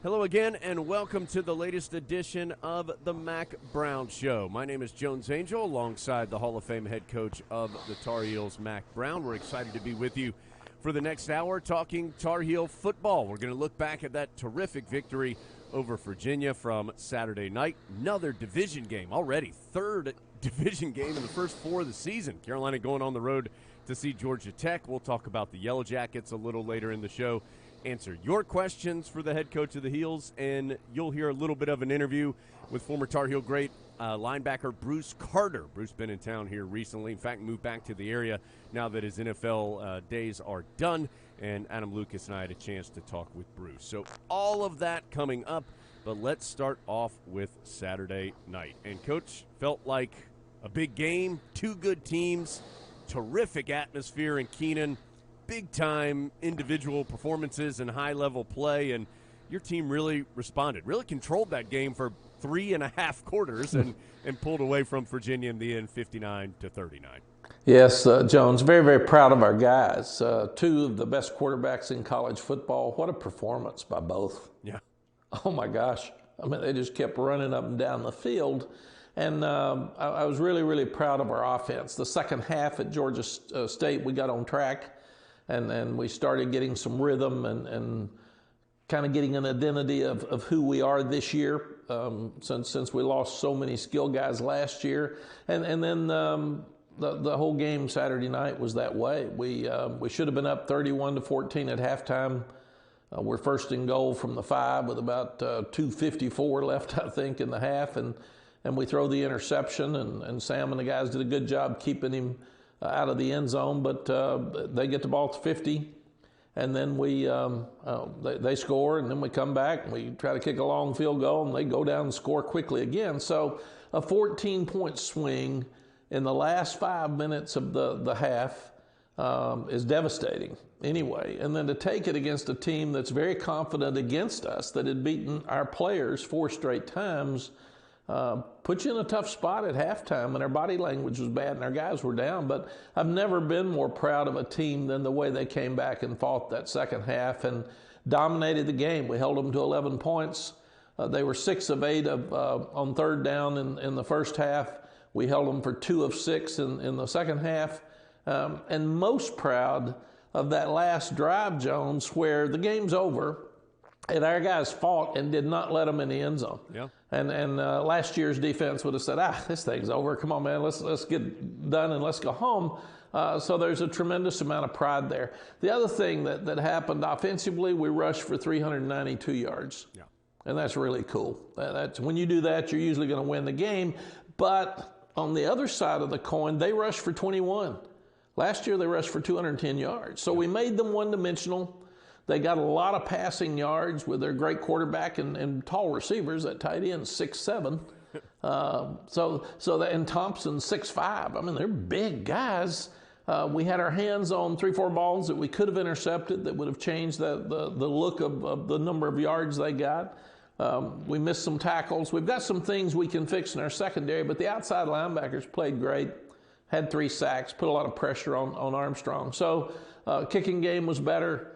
Hello again, and welcome to the latest edition of the Mack Brown Show. My name is Jones Angel, alongside the Hall of Fame head coach of the Tar Heels, Mack Brown. We're excited to be with you for the next hour talking Tar Heel football. We're going to look back at that terrific victory over Virginia from Saturday night. Another division game already, third division game in the first four of the season. Carolina going on the road to see Georgia Tech. We'll talk about the Yellow Jackets a little later in the show. Answer your questions for the head coach of the Heels, and you'll hear a little bit of an interview with former Tar Heel great linebacker Bruce Carter. Bruce been in town here recently. In fact, moved back to the area now that his NFL days are done, and Adam Lucas and I had a chance to talk with Bruce. So all of that coming up, but let's start off with Saturday night. And Coach, felt like a big game, two good teams, terrific atmosphere in Keenan, big-time individual performances and high-level play, and your team really responded, really controlled that game for 3.5 quarters and pulled away from Virginia in the end 59-39. Yes, Jones, very, very proud of our guys. Two of the best quarterbacks in college football. What a performance by both. Yeah. Oh, my gosh. I mean, they just kept running up and down the field. And I was really, really proud of our offense. The second half at Georgia State, we got on track. And we started getting some rhythm and kind of getting an identity of who we are this year, since we lost so many skill guys last year. And then the whole game Saturday night was that way. We should have been up 31-14 at halftime. We're first and goal from the 5 with about 2:54 left, I think, in the half. And we throw the interception, and Sam and the guys did a good job keeping him out of the end zone, but they get the ball to 50, and then they score, and then we come back and we try to kick a long field goal, and they go down and score quickly again. So a 14-point swing in the last 5 minutes of the half is devastating anyway. And then to take it against a team that's very confident against us, that had beaten our players 4 straight times, put you in a tough spot at halftime, and our body language was bad and our guys were down. But I've never been more proud of a team than the way they came back and fought that second half and dominated the game. We held them to 11 points. They were 6 of 8 on third down in the first half. We held them for 2 of 6 in the second half. And most proud of that last drive, Jones, where the game's over and our guys fought and did not let them in the end zone. Yeah. And last year's defense would have said, this thing's over. Come on, man, let's get done and let's go home. So there's a tremendous amount of pride there. The other thing that happened offensively, we rushed for 392 yards. Yeah. And that's really cool. That's when you do that, you're usually going to win the game. But on the other side of the coin, they rushed for 21. Last year, they rushed for 210 yards. So we made them one-dimensional. They got a lot of passing yards with their great quarterback and tall receivers. That tight end 6'7". And Thompson 6'5". I mean, they're big guys. We had our hands on 3-4 balls that we could have intercepted that would have changed the look of the number of yards they got. We missed some tackles. We've got some things we can fix in our secondary, but the outside linebackers played great. Had 3 sacks, put a lot of pressure on Armstrong. So kicking game was better.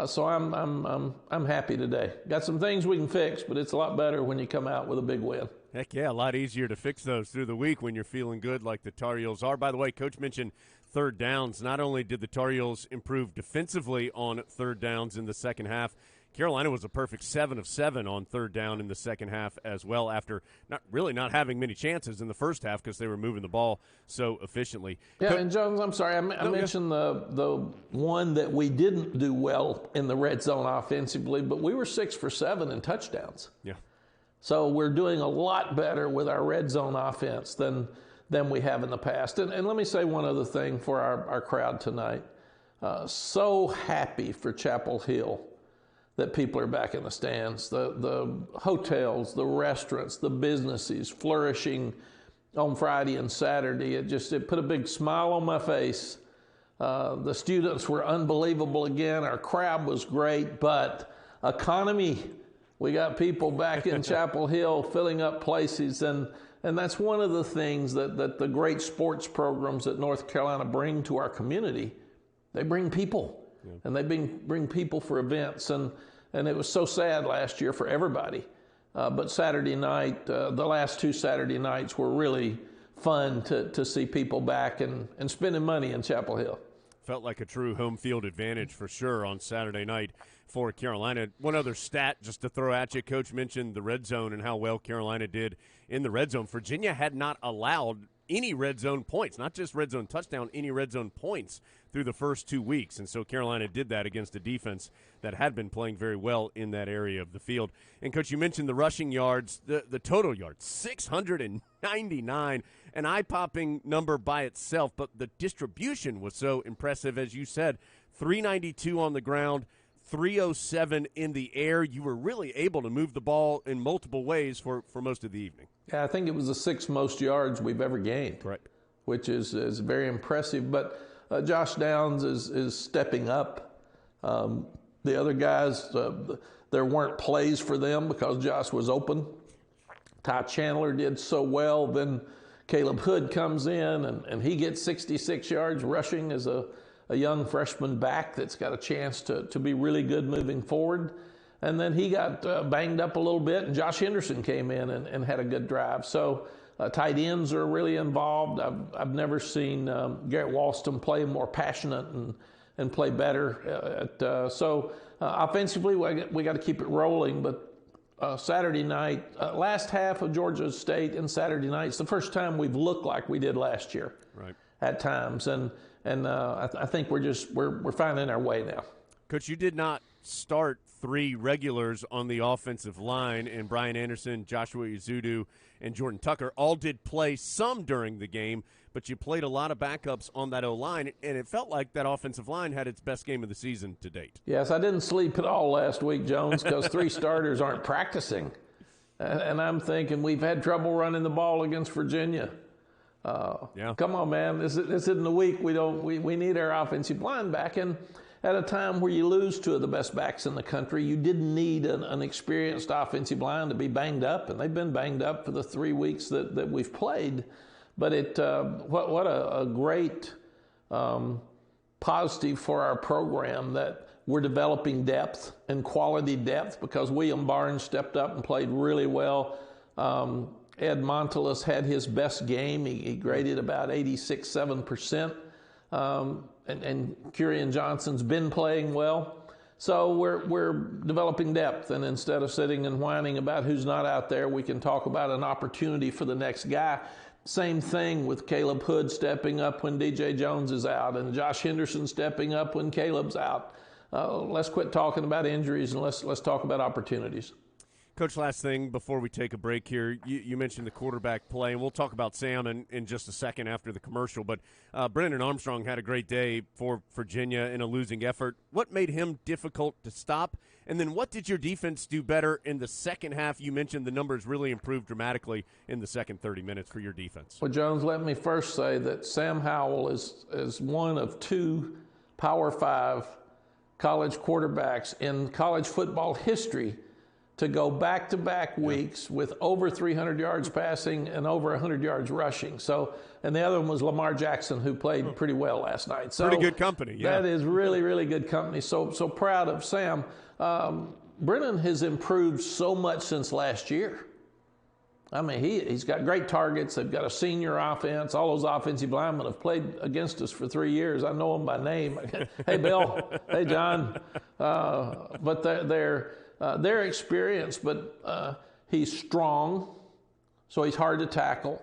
So I'm happy today. Got some things we can fix, but it's a lot better when you come out with a big win. Heck yeah, a lot easier to fix those through the week when you're feeling good like the Tar Heels are. By the way, Coach mentioned third downs. Not only did the Tar Heels improve defensively on third downs in the second half, Carolina was a perfect 7 of 7 on third down in the second half as well, after not having many chances in the first half because they were moving the ball so efficiently. Yeah, and Jones, I'm sorry, I mentioned the one that we didn't do well in the red zone offensively, but we were 6 for 7 in touchdowns. Yeah. So we're doing a lot better with our red zone offense than we have in the past. And let me say one other thing for our crowd tonight. So happy for Chapel Hill that people are back in the stands. The hotels, the restaurants, the businesses flourishing on Friday and Saturday. It put a big smile on my face. The students were unbelievable again. Our crowd was great, but economy, we got people back in Chapel Hill filling up places, and that's one of the things that the great sports programs that North Carolina bring to our community. They bring people, and they bring people for events. And and it was so sad last year for everybody. But Saturday night, the last 2 Saturday nights were really fun to see people back and spending money in Chapel Hill. Felt like a true home field advantage for sure on Saturday night for Carolina. One other stat just to throw at you. Coach mentioned the red zone and how well Carolina did in the red zone. Virginia had not allowed any red zone points, not just red zone touchdown, any red zone points through the first 2 weeks. And so Carolina did that against a defense that had been playing very well in that area of the field. And, Coach, you mentioned the rushing yards, the total yards, 699, an eye-popping number by itself, but the distribution was so impressive, as you said, 392 on the ground, 307 in the air. You were really able to move the ball in multiple ways for most of the evening. Yeah, I think it was the 6th most yards we've ever gained, right, which is very impressive. But Josh Downs is stepping up. The other guys, there weren't plays for them because Josh was open. Ty Chandler did so well. Then Caleb Hood comes in, and he gets 66 yards rushing as a young freshman back that's got a chance to be really good moving forward. And then he got banged up a little bit, and Josh Henderson came in and had a good drive. So tight ends are really involved. I've never seen Garrett Walston play more passionate and play better. Offensively, we got to keep it rolling. But Saturday night, last half of Georgia State and Saturday night, it's the first time we've looked like we did last year, right, at times. And I think we're finding our way now. Coach, you did not start 3 regulars on the offensive line, and Brian Anderson, Joshua Izudu, and Jordan Tucker all did play some during the game, but you played a lot of backups on that O-line, and it felt like that offensive line had its best game of the season to date. Yes, I didn't sleep at all last week, Jones, because 3 starters aren't practicing. And I'm thinking we've had trouble running the ball against Virginia. Come on, man. This isn't the week we need our offensive line back. And at a time where you lose 2 of the best backs in the country, you didn't need an experienced offensive line to be banged up, and they've been banged up for the 3 weeks that we've played. But what a great positive for our program that we're developing depth and quality depth, because William Barnes stepped up and played really well. Ed Montelis had his best game. He graded about 86-7%. And Kurian Johnson's been playing well. So we're developing depth, and instead of sitting and whining about who's not out there, we can talk about an opportunity for the next guy. Same thing with Caleb Hood stepping up when DJ Jones is out, and Josh Henderson stepping up when Caleb's out. Let's quit talking about injuries, and let's talk about opportunities. Coach, last thing before we take a break here, you mentioned the quarterback play, and we'll talk about Sam in just a second after the commercial, but Brennan Armstrong had a great day for Virginia in a losing effort. What made him difficult to stop? And then what did your defense do better in the second half? You mentioned the numbers really improved dramatically in the second 30 minutes for your defense. Well, Jones, let me first say that Sam Howell is one of 2 Power 5 college quarterbacks in college football history to go back-to-back weeks with over 300 yards passing and over 100 yards rushing. So, and the other one was Lamar Jackson, who played pretty well last night. So pretty good company, yeah. That is really, really good company. So proud of Sam. Brennan has improved so much since last year. I mean, he's got great targets. They've got a senior offense. All those offensive linemen have played against us for 3 years. I know them by name. Hey, Bill. Hey, John. But they're experienced, but he's strong, so he's hard to tackle.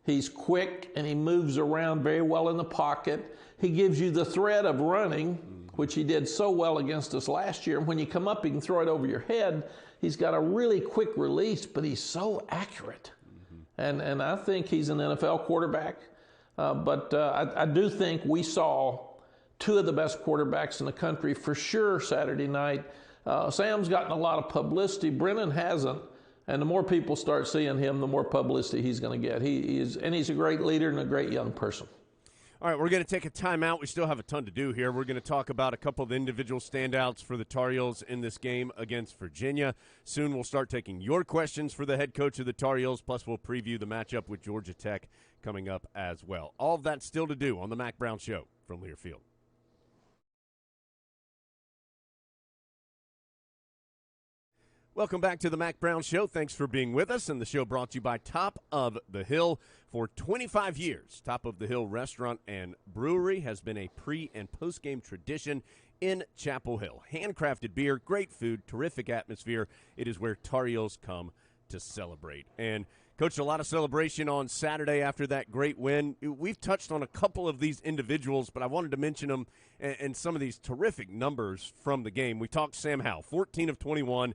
He's quick, and he moves around very well in the pocket. He gives you the threat of running, which he did so well against us last year. And when you come up, he can throw it over your head. He's got a really quick release, but he's so accurate. And I think he's an NFL quarterback. But I do think we saw 2 of the best quarterbacks in the country for sure Saturday night. Sam's gotten a lot of publicity. Brennan hasn't. And the more people start seeing him, the more publicity he's going to get. He's a great leader and a great young person. All right, we're going to take a timeout. We still have a ton to do here. We're going to talk about a couple of individual standouts for the Tar Heels in this game against Virginia. Soon we'll start taking your questions for the head coach of the Tar Heels, plus we'll preview the matchup with Georgia Tech coming up as well. All of that still to do on the Mack Brown Show from Learfield. Welcome back to the Mack Brown Show. Thanks for being with us. And the show brought to you by Top of the Hill. For 25 years, Top of the Hill Restaurant and Brewery has been a pre- and post-game tradition in Chapel Hill. Handcrafted beer, great food, terrific atmosphere. It is where Tar Heels come to celebrate. And, Coach, a lot of celebration on Saturday after that great win. We've touched on a couple of these individuals, but I wanted to mention them and some of these terrific numbers from the game. We talked Sam Howell, 14 of 21,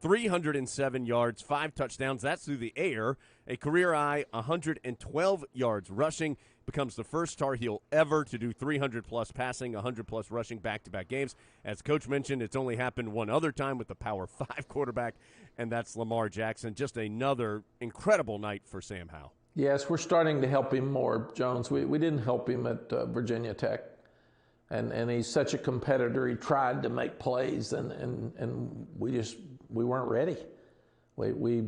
307 yards, 5 touchdowns. That's through the air. A career high, 112 yards rushing. Becomes the first Tar Heel ever to do 300-plus passing, 100-plus rushing back-to-back games. As Coach mentioned, it's only happened one other time with the Power 5 quarterback, and that's Lamar Jackson. Just another incredible night for Sam Howell. Yes, we're starting to help him more, Jones. We didn't help him at Virginia Tech, and he's such a competitor. He tried to make plays, and we weren't ready. We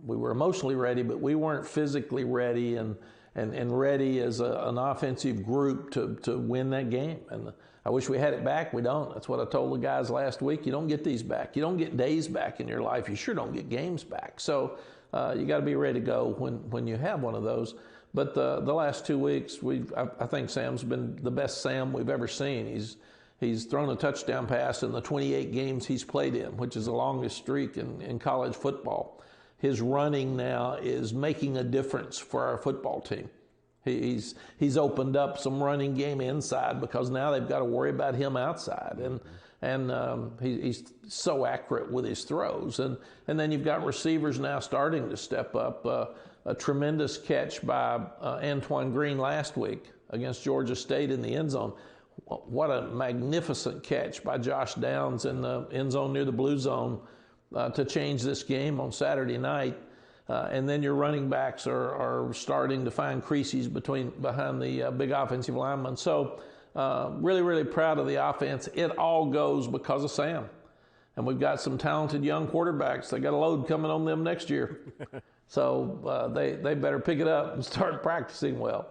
were emotionally ready, but we weren't physically ready and ready as an offensive group to win that game. And I wish we had it back. We don't. That's what I told the guys last week. You don't get these back. You don't get days back in your life. You sure don't get games back. So you got to be ready to go when you have one of those. But the last 2 weeks, I think Sam's been the best Sam we've ever seen. He's thrown a touchdown pass in the 28 games he's played in, which is the longest streak in college football. His running now is making a difference for our football team. He's opened up some running game inside because now they've got to worry about him outside, and he's so accurate with his throws. And then you've got receivers now starting to step up. A tremendous catch by Antoine Green last week against Georgia State in the end zone. What a magnificent catch by Josh Downs in the end zone near the blue zone to change this game on Saturday night. And then your running backs are starting to find creases behind the big offensive linemen. So really, really proud of the offense. It all goes because of Sam. And we've got some talented young quarterbacks. They got a load coming on them next year. So they better pick it up and start practicing well.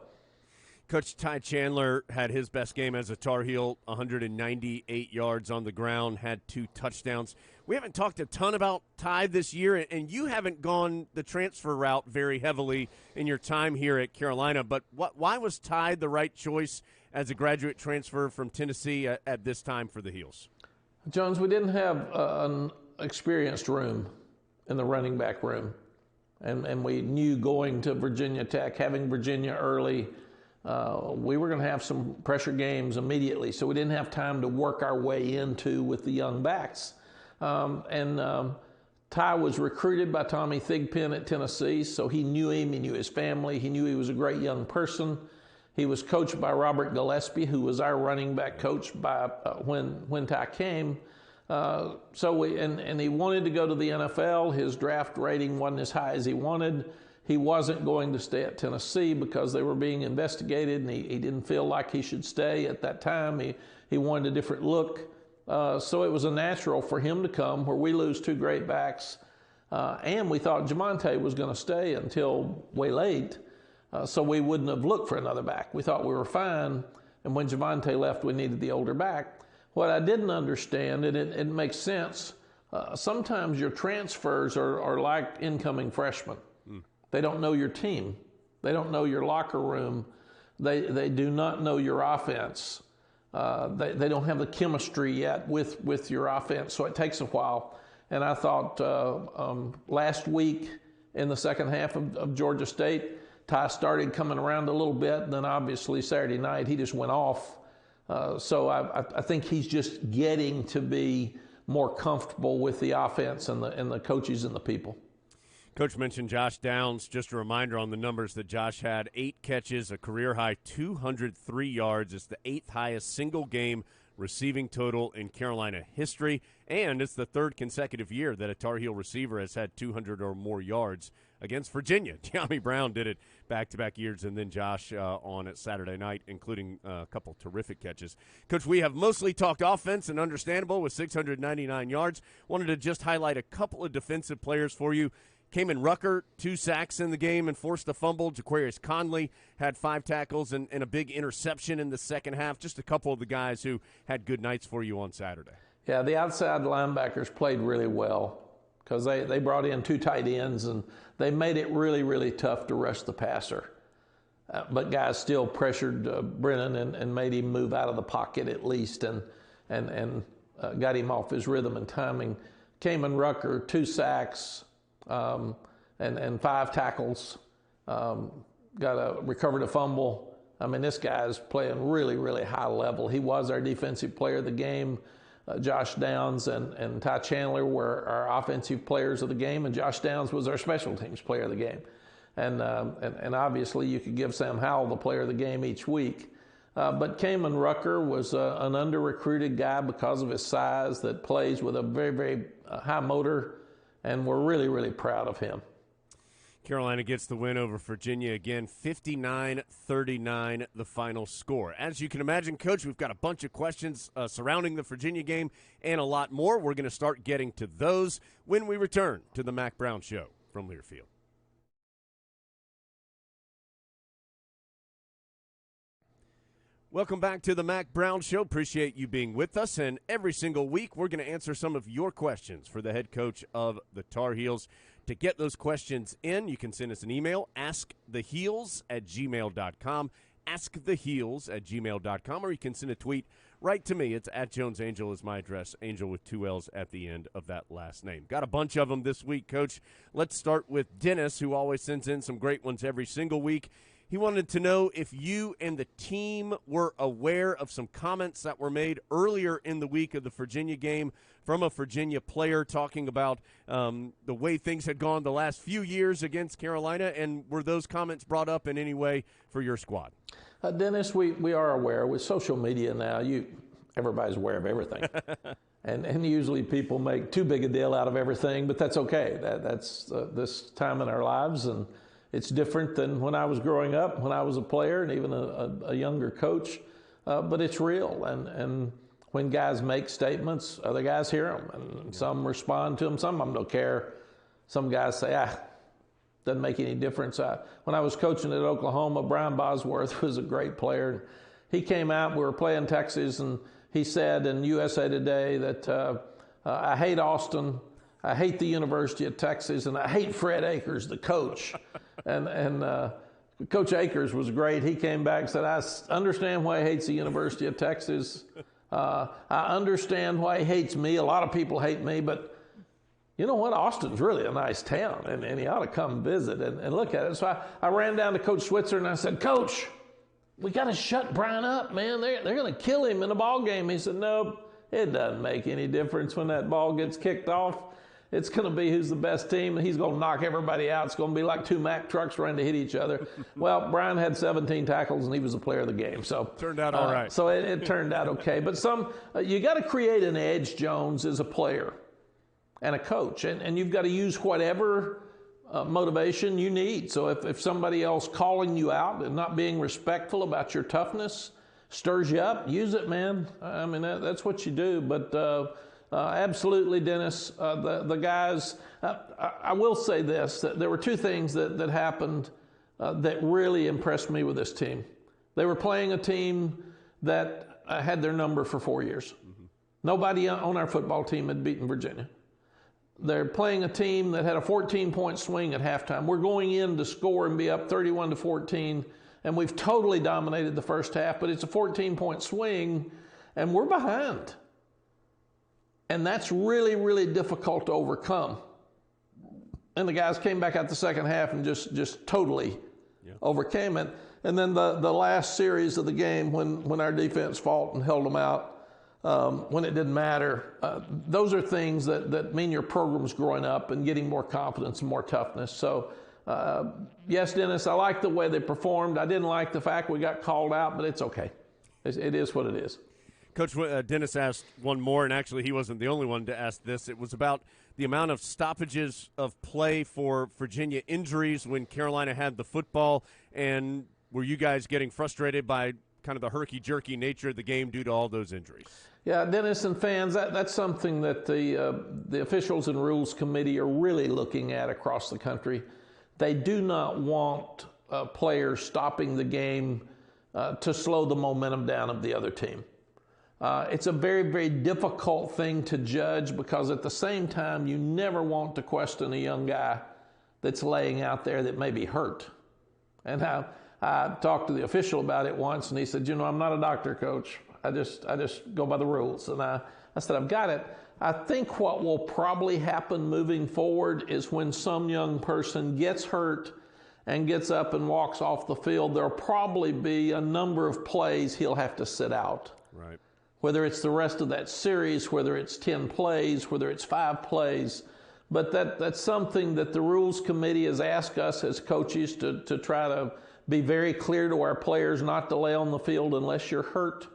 Coach Ty Chandler had his best game as a Tar Heel, 198 yards on the ground, had 2 touchdowns. We haven't talked a ton about Ty this year, and you haven't gone the transfer route very heavily in your time here at Carolina, but why was Ty the right choice as a graduate transfer from Tennessee at this time for the Heels? Jones, we didn't have an experienced room in the running back room, and we knew going to Virginia Tech, having Virginia early, we were going to have some pressure games immediately, so we didn't have time to work our way into with the young backs. Ty was recruited by Tommy Thigpen at Tennessee, so he knew him, he knew his family, he knew he was a great young person. He was coached by Robert Gillespie, who was our running back coach when Ty came. And he wanted to go to the NFL. His draft rating wasn't as high as he wanted. He wasn't going to stay at Tennessee because they were being investigated, and he didn't feel like he should stay at that time. He wanted a different look. So it was a natural for him to come where we lose 2 great backs. And we thought Javonte was going to stay until way late, so we wouldn't have looked for another back. We thought we were fine, and when Javonte left, we needed the older back. What I didn't understand, and it makes sense, sometimes your transfers are like incoming freshmen. They don't know your team. They don't know your locker room. They do not know your offense. They don't have the chemistry yet with your offense, so it takes a while. And I thought last week in the second half of Georgia State, Ty started coming around a little bit, and then obviously Saturday night he just went off. So I think he's just getting to be more comfortable with the offense and the coaches and the people. Coach mentioned Josh Downs. Just a reminder on the numbers that Josh had: 8 catches, a career-high 203 yards. It's the 8th highest single-game receiving total in Carolina history, and it's the 3rd consecutive year that a Tar Heel receiver has had 200 or more yards against Virginia. De'Ami Brown did it back-to-back years, and then Josh on it Saturday night, including a couple terrific catches. Coach, we have mostly talked offense, and understandable, with 699 yards. Wanted to just highlight a couple of defensive players for you. Kamen Rucker, 2 sacks in the game and forced a fumble. Jaquarius Conley had 5 tackles and a big interception in the second half. Just a couple of the guys who had good nights for you on Saturday. Yeah, the outside linebackers played really well. because they brought in 2 tight ends, and they made it really, really tough to rush the passer. But guys still pressured Brennan and made him move out of the pocket at least, and got him off his rhythm and timing. Kamen Rucker, 2 sacks and 5 tackles. Recovered a fumble. I mean, this guy's playing really, really high level. He was our defensive player of the game. Josh Downs and Ty Chandler were our offensive players of the game, and Josh Downs was our special teams player of the game. And obviously you could give Sam Howell the player of the game each week. But Kamen Rucker was an under-recruited guy because of his size that plays with a very, very high motor, and we're really, really proud of him. Carolina gets the win over Virginia again, 59-39 the final score. As you can imagine, Coach, we've got a bunch of questions surrounding the Virginia game and a lot more. We're going to start getting to those when we return to the Mack Brown Show from Learfield. Welcome back to the Mack Brown Show. Appreciate you being with us. And every single week, we're going to answer some of your questions for the head coach of the Tar Heels. To get those questions in, you can send us an email, asktheheels@gmail.com, asktheheels@gmail.com, or you can send a tweet right to me. It's @JonesAngel is my address, Angel with 2 L's at the end of that last name. Got a bunch of them this week, Coach. Let's start with Dennis, who always sends in some great ones every single week. He wanted to know if you and the team were aware of some comments that were made earlier in the week of the Virginia game from a Virginia player talking about the way things had gone the last few years against Carolina, and were those comments brought up in any way for your squad? Dennis, we are aware. With social media now, everybody's aware of everything. And usually people make too big a deal out of everything, but that's okay. That's this time in our lives, and it's different than when I was growing up, when I was a player and even a younger coach, but it's real. And when guys make statements, other guys hear them, and some respond to them. Some of them don't care. Some guys say, doesn't make any difference. When I was coaching at Oklahoma, Brian Bosworth was a great player. He came out, we were playing Texas, and he said in USA Today that I hate Austin, I hate the University of Texas, and I hate Fred Akers, the coach. And Coach Akers was great. He came back and said, I understand why he hates the University of Texas. I understand why he hates me. A lot of people hate me, but you know what? Austin's really a nice town, and he ought to come visit and look at it. So I ran down to Coach Switzer and I said, Coach, we got to shut Brian up, man. They're going to kill him in a ball game. He said, no, it doesn't make any difference when that ball gets kicked off. It's going to be who's the best team, and he's going to knock everybody out. It's going to be like 2 Mack trucks running to hit each other. Well, Brian had 17 tackles, and he was the player of the game. So turned out all right. So it turned out okay. But you got to create an edge, Jones, as a player and a coach, and you've got to use whatever motivation you need. So if somebody else calling you out and not being respectful about your toughness stirs you up, use it, man. I mean, that's what you do. But absolutely, Dennis. The guys, I will say this, that there were 2 things that happened that really impressed me with this team. They were playing a team that had their number for 4 years. Mm-hmm. Nobody on our football team had beaten Virginia. They're playing a team that had a 14-point swing at halftime. We're going in to score and be up 31-14, and we've totally dominated the first half, but it's a 14-point swing, and we're behind. And that's really, really difficult to overcome. And the guys came back out the second half and just totally overcame it. And then the last series of the game, when our defense fought and held them out, when it didn't matter, those are things that mean your program's growing up and getting more confidence and more toughness. So, yes, Dennis, I like the way they performed. I didn't like the fact we got called out, but it's okay. It is what it is. Coach, Dennis asked one more, and actually he wasn't the only one to ask this. It was about the amount of stoppages of play for Virginia injuries when Carolina had the football, and were you guys getting frustrated by kind of the herky-jerky nature of the game due to all those injuries? Yeah, Dennis and fans, that's something that the officials and rules committee are really looking at across the country. They do not want players stopping the game to slow the momentum down of the other team. It's a very, very difficult thing to judge because at the same time, you never want to question a young guy that's laying out there that may be hurt. And I talked to the official about it once, and he said, I'm not a doctor, Coach. I just go by the rules. And I said, I've got it. I think what will probably happen moving forward is when some young person gets hurt and gets up and walks off the field, there'll probably be a number of plays he'll have to sit out. Right. Whether it's the rest of that series, whether it's 10 plays, whether it's 5 plays. But that's something that the Rules Committee has asked us as coaches to try to be very clear to our players not to lay on the field unless you're hurt.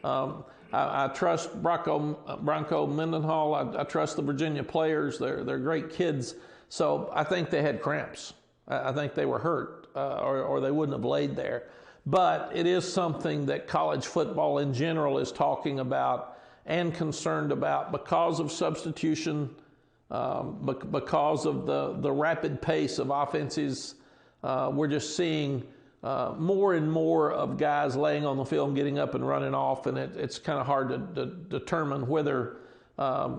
I trust Bronco Mendenhall. I trust the Virginia players. They're great kids. So I think they had cramps. I think they were hurt or they wouldn't have laid there. But it is something that college football in general is talking about and concerned about because of substitution, because of the rapid pace of offenses. We're just seeing more and more of guys laying on the field and getting up and running off, and it's kind of hard to determine whether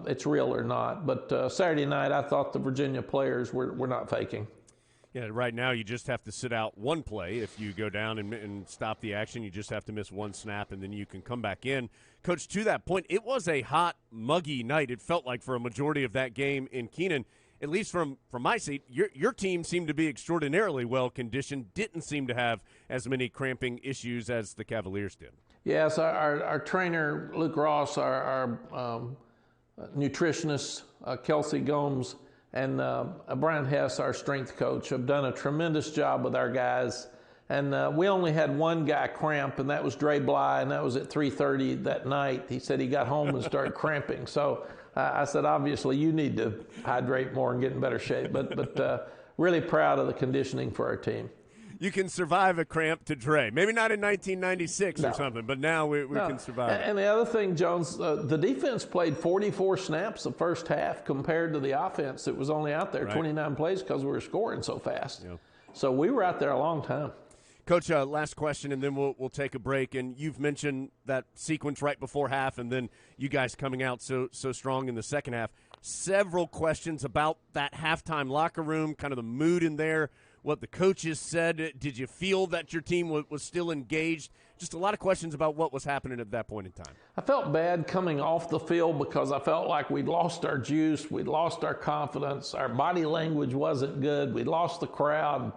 it's real or not. But Saturday night, I thought the Virginia players were not faking. Yeah, right now you just have to sit out one play. If you go down and stop the action, you just have to miss one snap, and then you can come back in. Coach, to that point, it was a hot, muggy night. It felt like for a majority of that game in Keenan, at least from my seat, your team seemed to be extraordinarily well-conditioned, didn't seem to have as many cramping issues as the Cavaliers did. Yes, our trainer, Luke Ross, our nutritionist, Kelsey Gomes, and Brian Hess, our strength coach, have done a tremendous job with our guys. And we only had one guy cramp, and that was Dre Bly, and that was at 3:30 that night. He said he got home and started cramping. So I said, obviously, you need to hydrate more and get in better shape. But really proud of the conditioning for our team. You can survive a cramp to Dre. Maybe not in 1996 No. or something, but now we can survive. And the other thing, Jones, the defense played 44 snaps the first half compared to the offense that was only out there 29 plays because we were scoring so fast. Yeah. So we were out there a long time. Coach, last question, and then we'll take a break. And you've mentioned that sequence right before half, and then you guys coming out so strong in the second half. Several questions about that halftime locker room, kind of the mood in there, what the coaches said. Did you feel that your team was still engaged? Just a lot of questions about what was happening at that point in time. I felt bad coming off the field because I felt like we'd lost our juice, we'd lost our confidence, our body language wasn't good, we'd lost the crowd.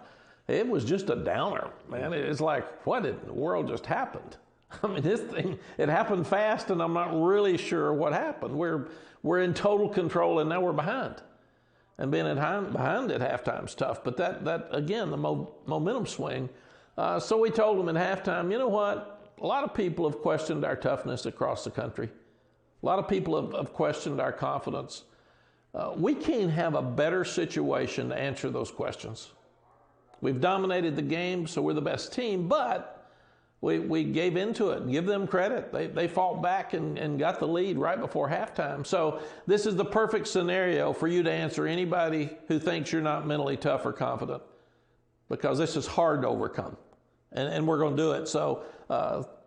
It was just a downer, man. It's like, what in the world just happened? I mean, this thing, it happened fast, and I'm not really sure what happened. We're in total control, and now we're behind. And being behind at halftime is tough. But that again, the momentum swing. So we told them at halftime, you know what? A lot of people have questioned our toughness across the country. A lot of people have questioned our confidence. We can't have a better situation to answer those questions. We've dominated the game, so we're the best team, but we gave into it and give them credit. They fought back and got the lead right before halftime. So this is the perfect scenario for you to answer anybody who thinks you're not mentally tough or confident, because this is hard to overcome, and we're going to do it. So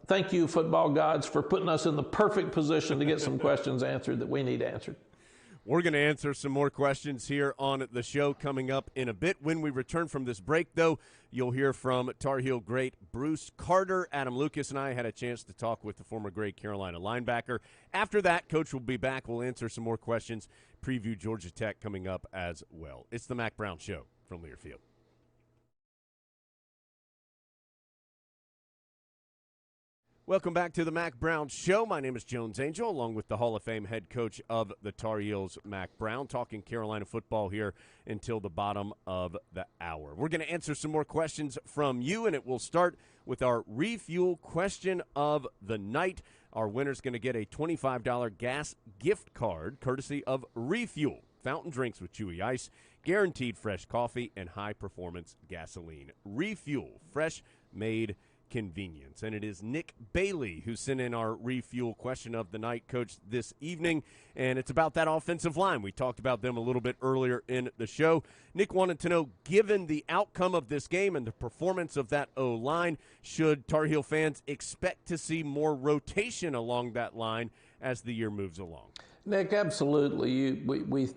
thank you, football gods, for putting us in the perfect position to get some questions answered that we need answered. We're going to answer some more questions here on the show coming up in a bit. When we return from this break, though, you'll hear from Tar Heel great Bruce Carter. Adam Lucas and I had a chance to talk with the former great Carolina linebacker. After that, Coach will be back. We'll answer some more questions, preview Georgia Tech coming up as well. It's the Mack Brown Show from Learfield. Welcome back to the Mack Brown Show. My name is Jones Angel, along with the Hall of Fame head coach of the Tar Heels, Mack Brown, talking Carolina football here until the bottom of the hour. We're going to answer some more questions from you, and it will start with our Refuel question of the night. Our winner's going to get a $25 gas gift card, courtesy of Refuel. Fountain drinks with chewy ice, guaranteed fresh coffee, and high-performance gasoline. Refuel, fresh, made, convenience. And it is Nick Bailey who sent in our Refuel question of the night, Coach, this evening. And it's about that offensive line. We talked about them a little bit earlier in the show. Nick wanted to know, given the outcome of this game and the performance of that O-line, should Tar Heel fans expect to see more rotation along that line as the year moves along? Nick, absolutely. We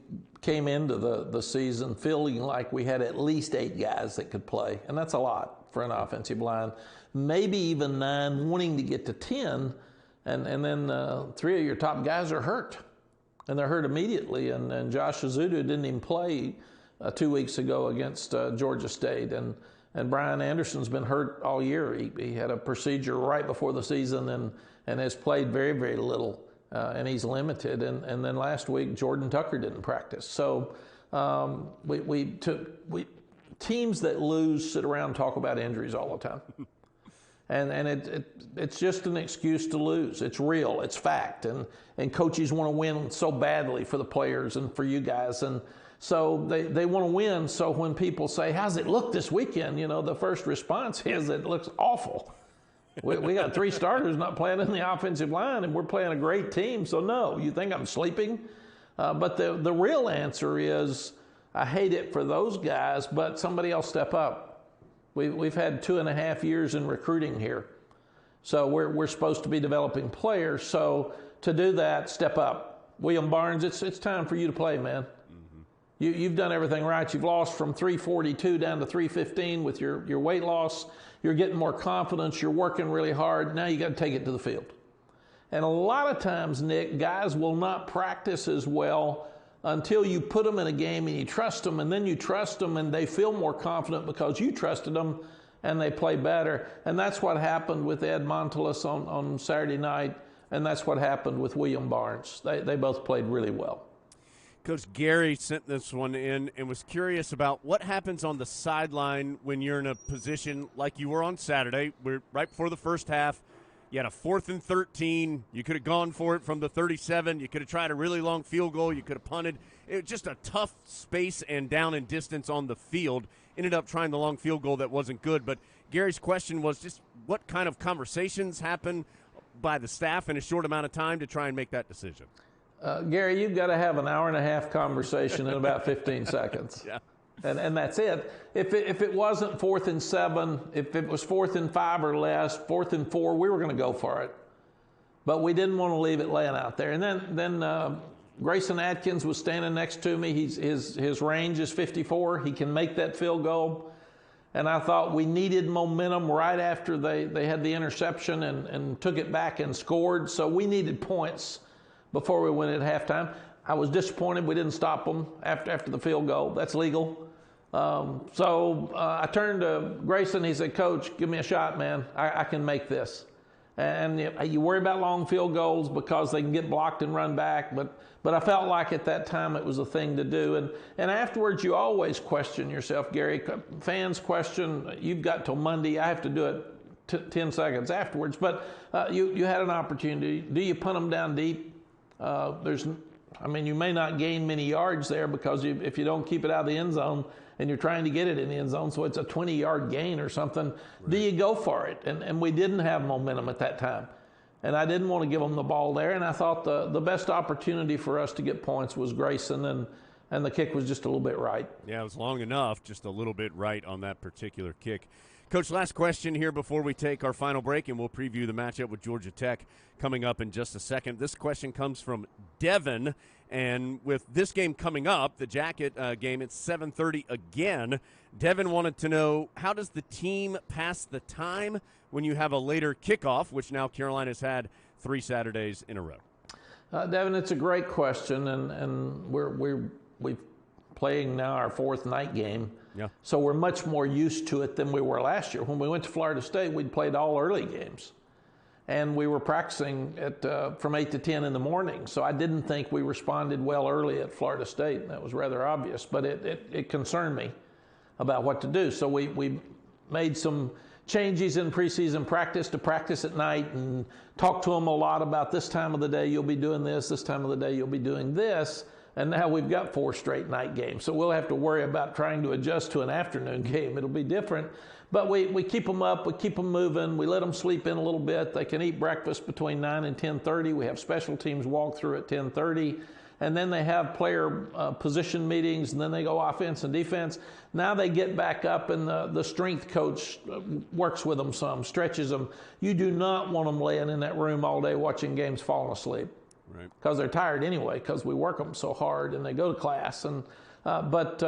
came into the season feeling like we had at least 8 guys that could play, and that's a lot for an offensive line. Maybe even 9, wanting to get to 10, and then 3 of your top guys are hurt, and they're hurt immediately. And Josh Azudu didn't even play 2 weeks ago against Georgia State, and Brian Anderson's been hurt all year. He had a procedure right before the season and has played very, very little. And he's limited. And then last week, Jordan Tucker didn't practice. So teams that lose sit around and talk about injuries all the time. And it's just an excuse to lose. It's real. It's fact. And coaches want to win so badly for the players and for you guys. And so they want to win. So when people say, how's it look this weekend? You know, the first response is it looks awful. We got 3 starters not playing in the offensive line, and we're playing a great team. So, no, you think I'm sleeping? But the real answer is I hate it for those guys, but somebody else step up. We've had 2.5 years in recruiting here. So we're supposed to be developing players. So to do that, step up. William Barnes, it's time for you to play, man. Mm-hmm. You've done everything right. You've lost from 342 down to 315 with your weight loss. You're getting more confidence. You're working really hard. Now you got to take it to the field. And a lot of times, Nick, guys will not practice as well until you put them in a game and you trust them, and then you trust them and they feel more confident because you trusted them and they play better. And that's what happened with Ed Montelis on Saturday night, and that's what happened with William Barnes. They both played really well. Coach Gary sent this one in and was curious about what happens on the sideline when you're in a position like you were on Saturday. We're right before the first half. You had a 4th and 13. You could have gone for it from the 37. You could have tried a really long field goal. You could have punted. It was just a tough space and down and distance on the field. Ended up trying the long field goal that wasn't good. But Gary's question was just what kind of conversations happen by the staff in a short amount of time to try and make that decision? Gary, you've got to have an hour-and-a-half conversation in about 15 seconds. Yeah. And that's it. If it wasn't 4th and 7, if it was 4th and 5 or less, 4th and 4, we were going to go for it. But we didn't want to leave it laying out there. And then Grayson Atkins was standing next to me. His range is 54. He can make that field goal. And I thought we needed momentum right after they had the interception and took it back and scored. So we needed points before we went at halftime. I was disappointed we didn't stop them after the field goal. That's legal. So I turned to Grayson. He said, Coach, give me a shot, man. I can make this. And you worry about long field goals because they can get blocked and run back. But I felt like at that time it was a thing to do. And afterwards, you always question yourself, Gary. Fans question, you've got till Monday. I have to do it 10 seconds afterwards. But you had an opportunity. Do you punt them down deep? You may not gain many yards there because if you don't keep it out of the end zone and you're trying to get it in the end zone, so it's a 20-yard gain or something, right. Do you go for it? And we didn't have momentum at that time. And I didn't want to give them the ball there, and I thought the best opportunity for us to get points was Grayson, and the kick was just a little bit right. Yeah, it was long enough, just a little bit right on that particular kick. Coach, last question here before we take our final break, and we'll preview the matchup with Georgia Tech coming up in just a second. This question comes from Devin, and with this game coming up, the Jacket game, it's 7:30 again. Devin wanted to know, how does the team pass the time when you have a later kickoff, which now Carolina's had 3 Saturdays in a row? Devin, it's a great question, and we're playing now our 4th night game. Yeah. So we're much more used to it than we were last year. When we went to Florida State, we'd played all early games. And we were practicing from 8 to 10 in the morning. So I didn't think we responded well early at Florida State. That was rather obvious. But it concerned me about what to do. So we made some changes in preseason practice to practice at night and talked to them a lot about this time of the day you'll be doing this time of the day you'll be doing this. and now we've got 4 straight night games. So we'll have to worry about trying to adjust to an afternoon game. It'll be different. But we keep them up, we keep them moving, we let them sleep in a little bit. They can eat breakfast between 9 and 10:30. We have special teams walk through at 10:30. And then they have player position meetings, and then they go offense and defense. Now they get back up, and the strength coach works with them some, stretches them. You do not want them laying in that room all day watching games falling asleep. Right. Because they're tired anyway, because we work them so hard, and they go to class. But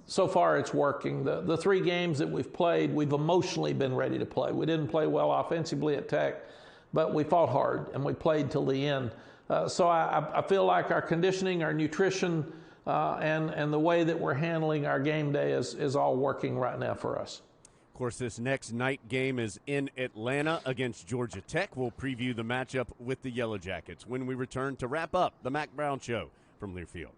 so far it's working. The 3 games that we've played, we've emotionally been ready to play. We didn't play well offensively at Tech, but we fought hard, and we played till the end. So I feel like our conditioning, our nutrition, and the way that we're handling our game day is all working right now for us. Of course, this next night game is in Atlanta against Georgia Tech. We'll preview the matchup with the Yellow Jackets when we return to wrap up the Mack Brown Show from Learfield.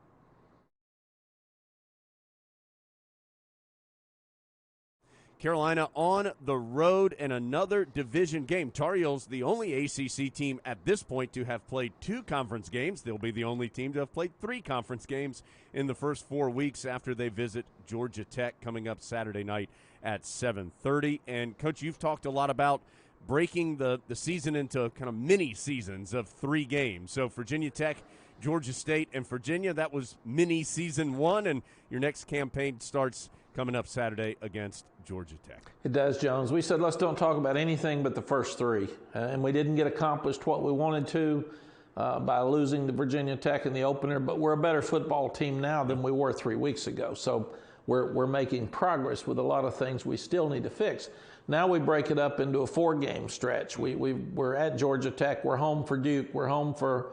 Carolina on the road in another division game. Tar Heels, the only ACC team at this point to have played 2 conference games. They'll be the only team to have played 3 conference games in the first 4 weeks after they visit Georgia Tech coming up Saturday night at 7:30. And, Coach, you've talked a lot about breaking the season into kind of mini seasons of 3 games. So Virginia Tech, Georgia State, and Virginia, that was mini season 1, and your next campaign starts coming up Saturday against Georgia Tech. It does, Jones. We said let's don't talk about anything but the first 3, and we didn't get accomplished what we wanted to by losing to Virginia Tech in the opener, but we're a better football team now than we were 3 weeks ago. So we're making progress with a lot of things we still need to fix. Now we break it up into a 4-game stretch. We're at Georgia Tech, we're home for Duke, we're home for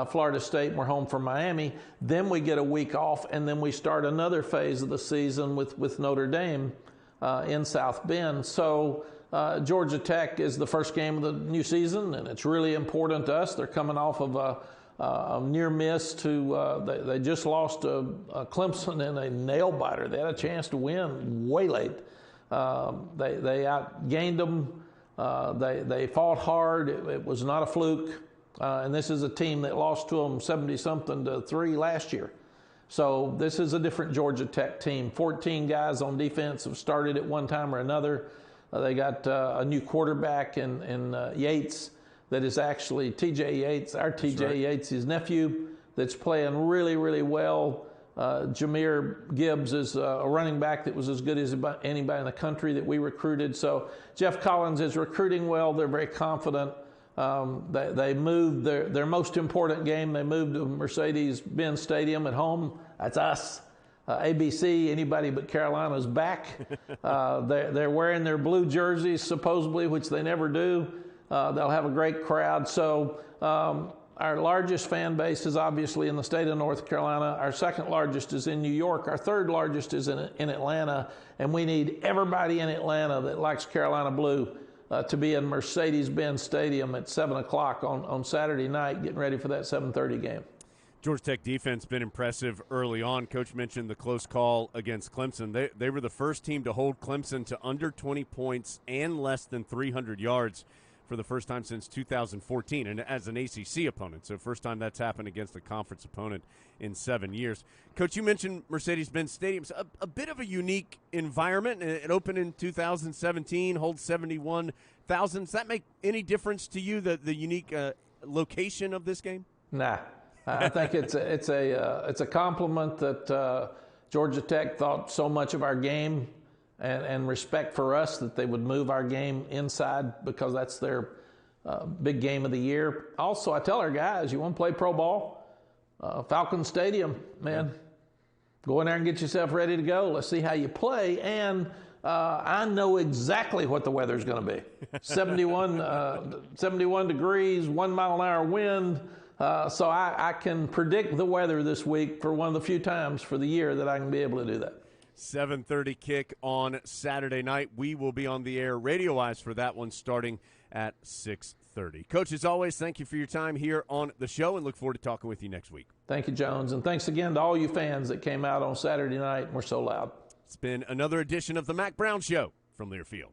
Florida State, and we're home for Miami. Then we get a week off, and then we start another phase of the season with Notre Dame in South Bend. So Georgia Tech is the first game of the new season, and it's really important to us. They're coming off of a near miss to they just lost to Clemson in a nail biter. They had a chance to win way late. They outgained them. They fought hard. It was not a fluke. And this is a team that lost to them 70-something to 3 last year. So this is a different Georgia Tech team. 14 guys on defense have started at one time or another. They got a new quarterback in Yates that is actually T.J. Yates, our T.J. Yates, his nephew, that's playing really, really well. Jameer Gibbs is a running back that was as good as anybody in the country that we recruited. So Jeff Collins is recruiting well. They're very confident. They moved their most important game. They moved to Mercedes-Benz Stadium at home. That's us. ABC, anybody but Carolina's back. They're wearing their blue jerseys, supposedly, which they never do. They'll have a great crowd. So our largest fan base is obviously in the state of North Carolina. Our second largest is in New York. Our third largest is in Atlanta. And we need everybody in Atlanta that likes Carolina blue to be in Mercedes-Benz Stadium at 7 o'clock on Saturday night, getting ready for that 7:30 game. Georgia Tech defense been impressive early on. Coach mentioned the close call against Clemson. They were the first team to hold Clemson to under 20 points and less than 300 yards for the first time since 2014, and as an ACC opponent. So first time that's happened against a conference opponent in 7 years. Coach, you mentioned Mercedes-Benz Stadium. It's a bit of a unique environment. It opened in 2017, holds 71,000. Does that make any difference to you, the unique location of this game? Nah. I think it's a compliment that Georgia Tech thought so much of our game and respect for us that they would move our game inside because that's their big game of the year. Also, I tell our guys, you want to play pro ball? Falcon Stadium, man. Go in there and get yourself ready to go. Let's see how you play. And I know exactly what the weather's going to be. 71 degrees, 1 mile an hour wind. So I can predict the weather this week for one of the few times for the year that I can be able to do that. 7:30 kick on Saturday night. We will be on the air radio-wise for that one starting at 6:30. Coach, as always, thank you for your time here on the show and look forward to talking with you next week. Thank you, Jones. And thanks again to all you fans that came out on Saturday night and were so loud. It's been another edition of the Mack Brown Show from Learfield.